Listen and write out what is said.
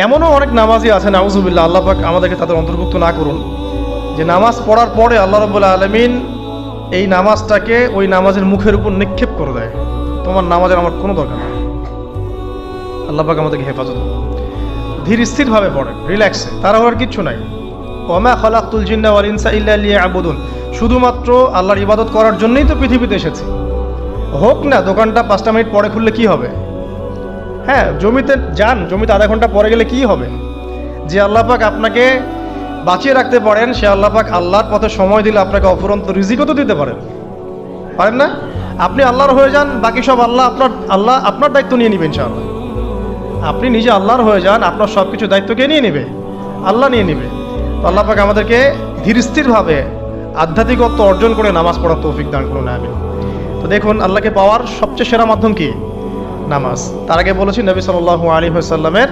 এমনও অনেক নামাজি আছে নাউজুবিল্লাহ, আল্লাহ পাক আমাদেরকে তাদের অন্তর্ভুক্ত না করুন, যে নামাজ পড়ার পরে আল্লাহ রাব্বুল আলামিন এই নামাজটাকে ওই নামাজের মুখের উপর নিক্ষেপ করে দেয়, তোমার নামাজের আমার কোনো দরকার নেই। আল্লাহ পাক আমাদেরকে হেফাজত করুন। ধীর স্থিরভাবে পড়েন, রিল্যাক্সে, তারা হওয়ার কিচ্ছু নাই। ওমা খালাকতুল জিন্না ওয়াল ইনসা ইল্লা লিয়াবুদুন, শুধুমাত্র আল্লাহর ইবাদত করার জন্যই তো পৃথিবীতে এসেছি। হোক না দোকানটা 5টা মিনিট পরে খুললে কি হবে? হ্যাঁ, জমিতে যান, জমিতে আধা ঘন্টা পরে গেলে কি হবে? যে আল্লাহ পাক আপনাকে বাঁচিয়ে রাখতে পারেন, সে আল্লাহ পাক আল্লাহর পথে সময় দিলে আপনাকে অফুরন্ত রিজিকও তো দিতে পারেন, পারেন না? আপনি আল্লাহর হয়ে যান, বাকি সব আল্লাহ আপনার দায়িত্ব নিয়ে নেবেন ইনশাআল্লাহ। আপনি নিজে আল্লাহর হয়ে যান, আপনার সব কিছু দায়িত্ব কে নিয়ে নেবে? আল্লাহ নিয়ে নেবে। তো আল্লাহ পাক আমাদেরকে ধীর স্থিরভাবে আধ্যাত্মিকত্ব অর্জন করে নামাজ পড়ার তৌফিক দান করুন, আমিন। তো দেখুন, আল্লাহকে পাওয়ার সবচেয়ে সেরা মাধ্যম কি? নামাজ। তার আগে বলেছি নবী সাল্লাল্লাহু আলাইহি ওয়াসাল্লামের